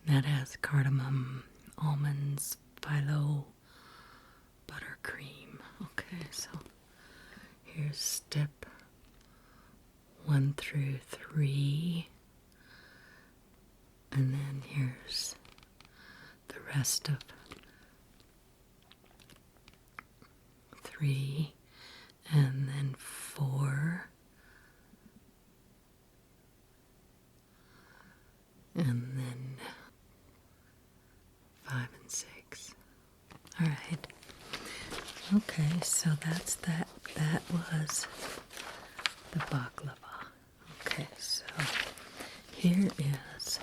That has cardamom, almonds, phyllo, buttercream. Okay, so here's step 1 through 3. And then here's the rest of 3. And then 4. And then 5 and 6. All right. Okay, so that's that. That was the baklava. Okay, so here is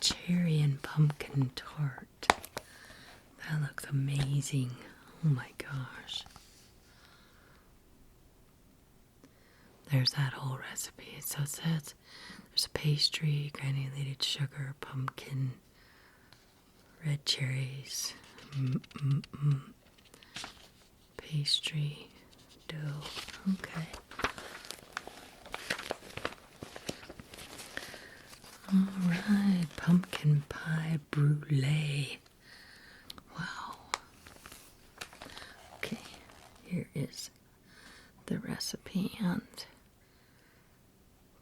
cherry and pumpkin tart. That looks amazing. Oh my gosh. There's that whole recipe. So it says there's a pastry, granulated sugar, pumpkin, red cherries, pastry, dough. Okay. All right, pumpkin pie brulee. Wow. Okay, here is the recipe and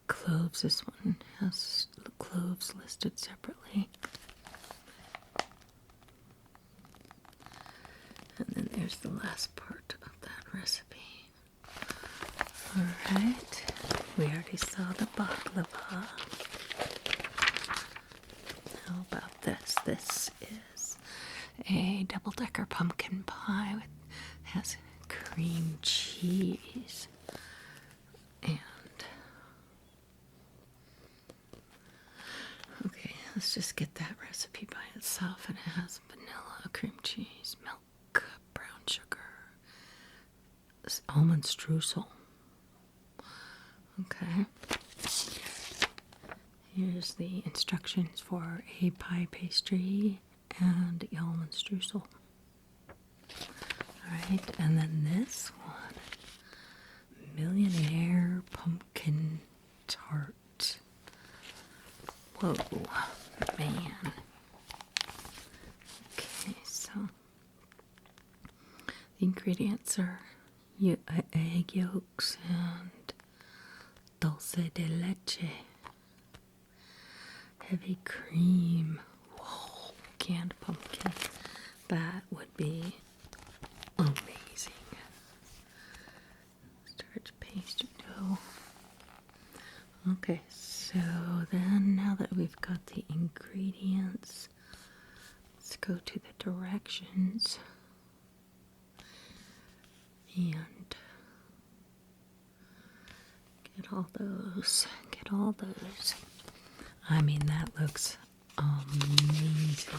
cloves. This one has the cloves listed separately. And then there's the last part of that recipe. All right, we already saw the baklava. How about this? This is a double-decker pumpkin pie with has cream cheese and okay, let's just get that recipe by itself. And it has vanilla, cream cheese, milk, brown sugar, almond streusel. Okay. Here's the instructions for a pie pastry and the almond streusel. Alright, and then this one, millionaire pumpkin tart. Whoa, man. Okay, so the ingredients are egg yolks and dulce de leche. Heavy cream. Whoa, canned pumpkin. That would be amazing. Starch pastry dough. Okay, so then now that we've got the ingredients, let's go to the directions. And get all those. I mean, that looks amazing.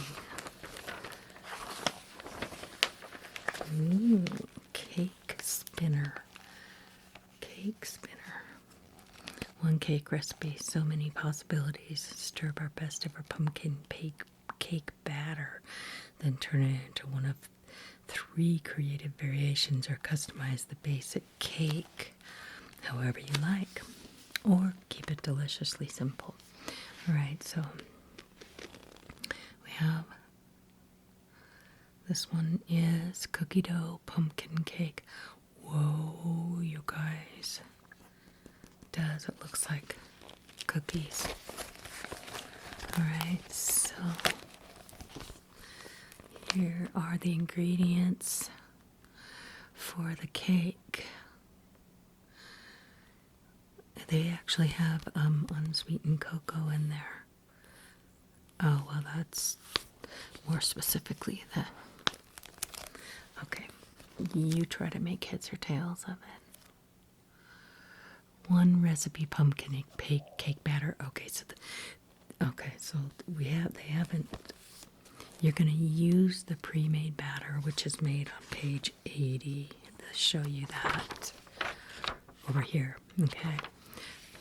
Ooh, cake spinner. One cake recipe, so many possibilities. Stir up our best ever pumpkin cake batter, then turn it into one of 3 creative variations or customize the basic cake however you like, or keep it deliciously simple. Alright, so we have this one is cookie dough pumpkin cake. Whoa, you guys. It looks like cookies. Alright, so here are the ingredients for the cake. They actually have unsweetened cocoa in there. Oh, well, that's more specifically the... Okay, you try to make heads or tails of it. 1 recipe pumpkin cake batter. Okay, so they haven't. You're going to use the pre-made batter, which is made on page 80. To show you that over here. Okay,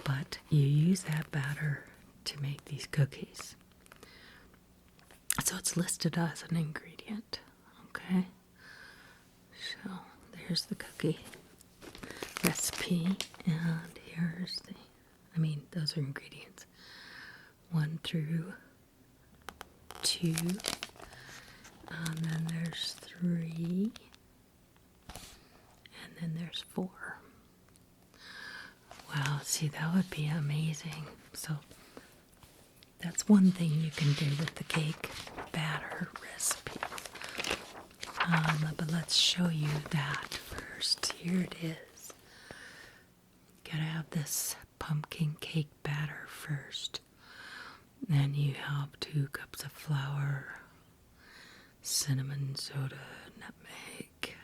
but you use that batter to make these cookies. So it's listed as an ingredient. Okay, so there's the cookie recipe, and here's those are ingredients. 1 through 2, and then there's 3, and then there's 4. Wow, see, that would be amazing. So that's one thing you can do with the cake batter recipe. But let's show you that first. Here it is. Gotta have this pumpkin cake batter first. Then you have 2 cups of flour, cinnamon, soda, nutmeg.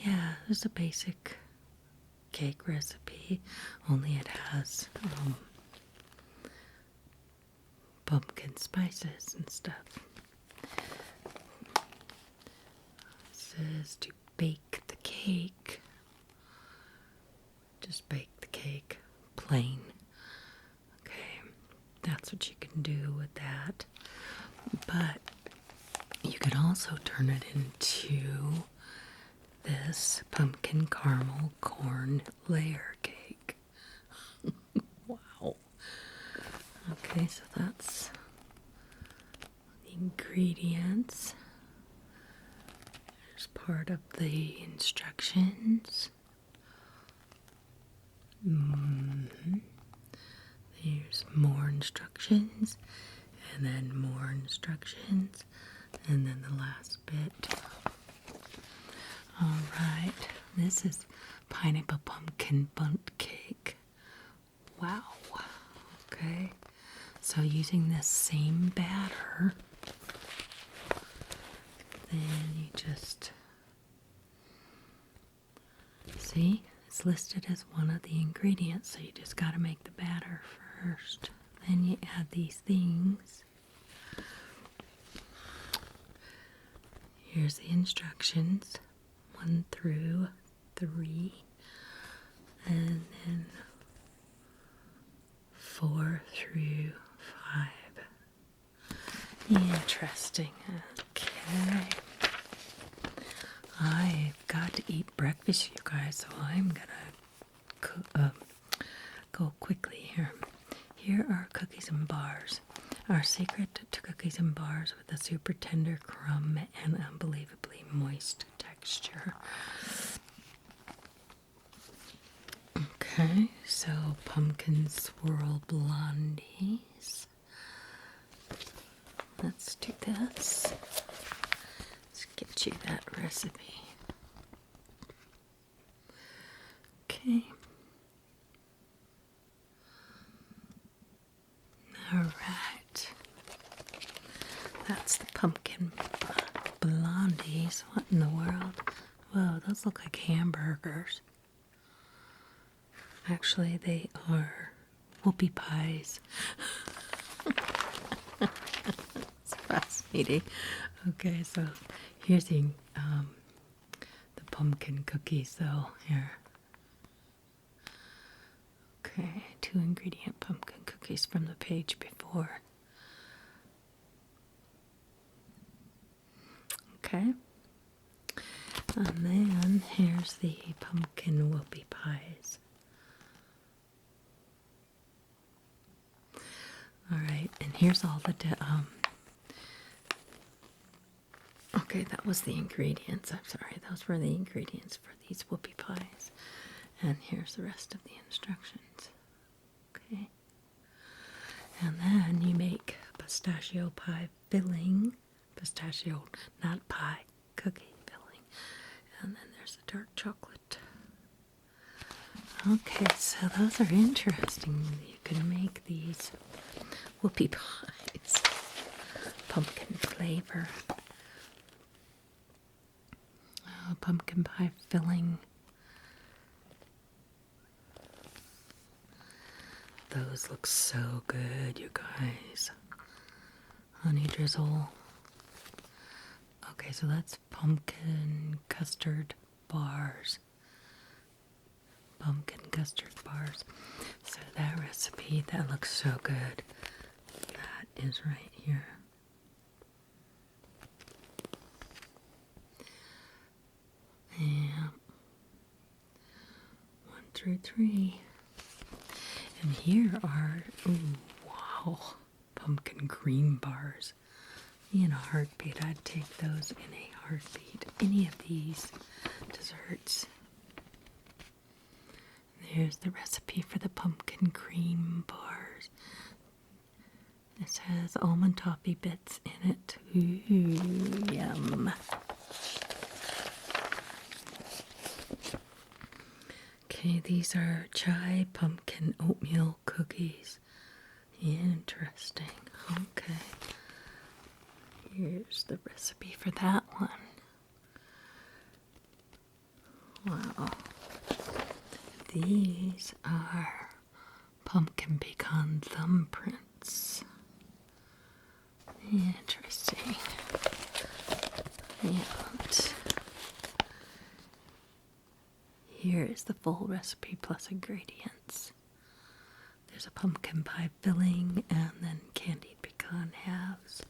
Yeah, it's a basic cake recipe, only it has pumpkin spices and stuff. It says to bake the cake. Just bake the cake plain. Okay, that's what you can do with that. But you can also turn it into this pumpkin caramel corn layer cake. Wow. Okay, so that's the ingredients. There's part of the instructions. There's more instructions, and then more instructions, and then the last bit. Alright, this is pineapple pumpkin bundt cake. Wow. Okay, so using this same batter, then you just see it's listed as one of the ingredients, so you just got to make the batter first. Then you add these things. Here's the instructions, 1 through 3, and then 4 through 5. Interesting. Okay. I've got to eat breakfast, you guys, so I'm gonna go quickly here. Here are cookies and bars. Our secret to cookies and bars with a super tender crumb and unbelievably moist texture. Okay, so pumpkin swirl blondies. Let's do this. Let's get you that recipe. Okay. All right. That's the pumpkin blondies. What in the world? Whoa, those look like hamburgers. Actually, they are whoopie pies. It's fascinating. Okay, so here's the pumpkin cookies, though. Here. Okay, 2 ingredient pumpkin cookies from the page before. Okay. And then here's the pumpkin whoopie pies. All right, and here's all the Okay, that was the ingredients. I'm sorry, those were the ingredients for these whoopie pies. And here's the rest of the instructions. Okay. And then you make pistachio pie filling. Pistachio, not pie, cookie filling. And then there's the dark chocolate. Okay, so those are interesting. You can make these whoopie pies. Pumpkin flavor. Pumpkin pie filling. Those look so good, you guys. Honey drizzle. Okay, so that's pumpkin custard bars. Pumpkin custard bars. So that recipe, that looks so good. That is right here. Yeah. 1 through 3. And here are, ooh, wow, pumpkin cream bars. In a heartbeat, I'd take those in a heartbeat. Any of these desserts. There's the recipe for the pumpkin cream bars. This has almond toffee bits in it. Ooh, yum. Okay, these are chai pumpkin oatmeal cookies. Interesting. Okay. Here's the recipe for that one. Wow. These are pumpkin pecan thumbprints. Interesting. And here is the full recipe plus ingredients. There's a pumpkin pie filling and then candied pecan halves.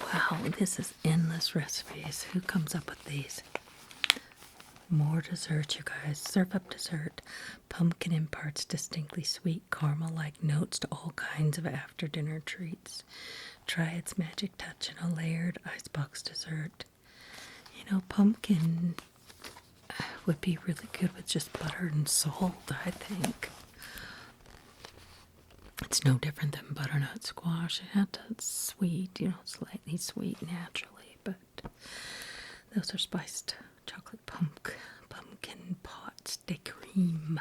Wow, this is endless recipes. Who comes up with these? More dessert, you guys. Serve up dessert. Pumpkin imparts distinctly sweet caramel-like notes to all kinds of after-dinner treats. Try its magic touch in a layered icebox dessert. You know, pumpkin would be really good with just butter and salt, I think. It's no different than butternut squash. It has that sweet, you know, slightly sweet naturally, but those are spiced chocolate pumpkin pots de creme.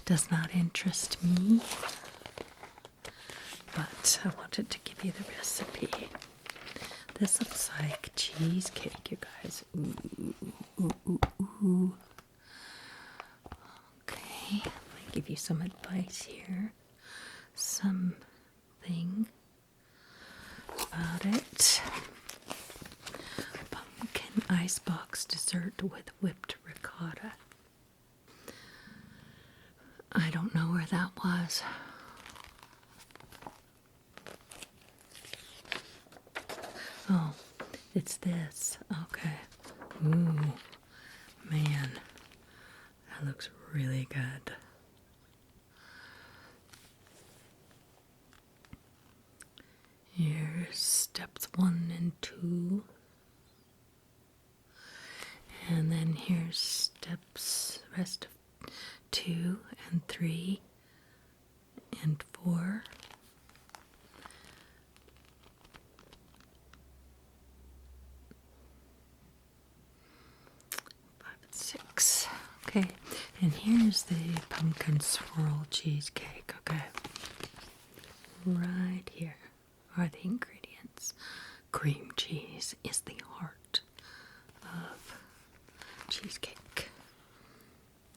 Does not interest me, but I wanted to give you the recipe. This looks like cheesecake, you guys. Ooh, ooh, ooh, ooh. Okay, let me give you some advice here. Something about it. Pumpkin icebox dessert with whipped ricotta. I don't know where that was. Oh, it's this. Okay. Ooh, man. That looks really good. Here's steps 1 and 2. And then here's steps, rest of 2 and 3 and 4. 5 and 6. Okay, and here's the pumpkin swirl cheesecake, okay? Right here are the ingredients. Cream cheese is the heart of cheesecake.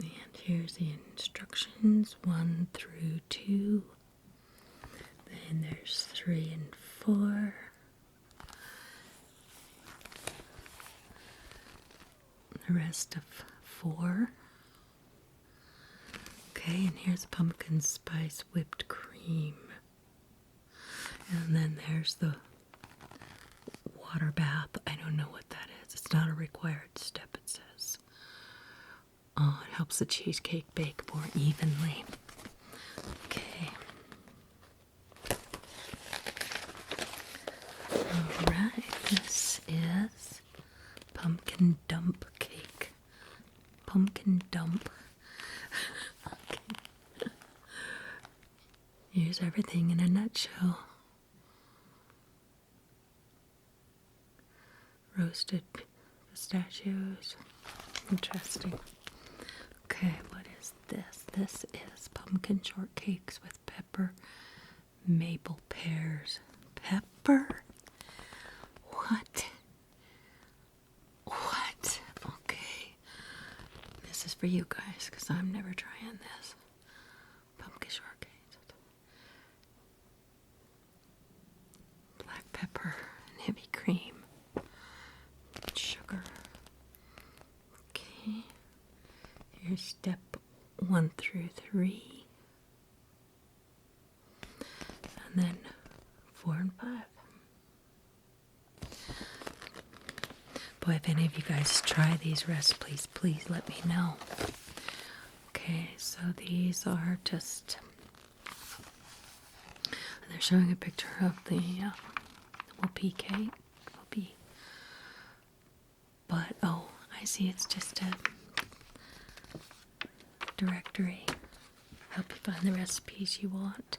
And here's the instructions, 1 through 2. Then there's 3 and 4. The rest of 4. Okay, and here's pumpkin spice whipped cream. And then there's the water bath. I don't know what that is. It's not a required step, it says. Oh, it helps the cheesecake bake more evenly. Okay. Alright, this is pumpkin dump cake. Pumpkin dump. Okay. Here's everything in a nutshell. Roasted pistachios. Interesting. Okay, what is this? This is pumpkin shortcakes with pepper, maple pears. Pepper? What? What? Okay. This is for you guys, because I'm never trying this. Pumpkin shortcakes. Black pepper and heavy cream. Sugar. Okay. Here's step 1 through 3. And then 4 and 5. Boy, if any of you guys try these recipes, please let me know. Okay, so these are just... They're showing a picture of the whoopie cake. Whoopie. But, oh, I see it's just a directory. Help you find the recipes you want.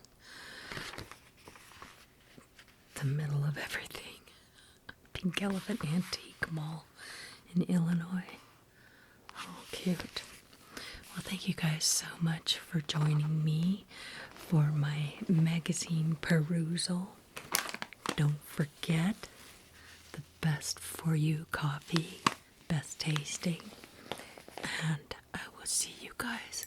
The middle of everything. Pink Elephant Antique Mall in Illinois. Oh, cute. Well, thank you guys so much for joining me for my magazine perusal. Don't forget the best for you coffee, best tasting, and I will see you guys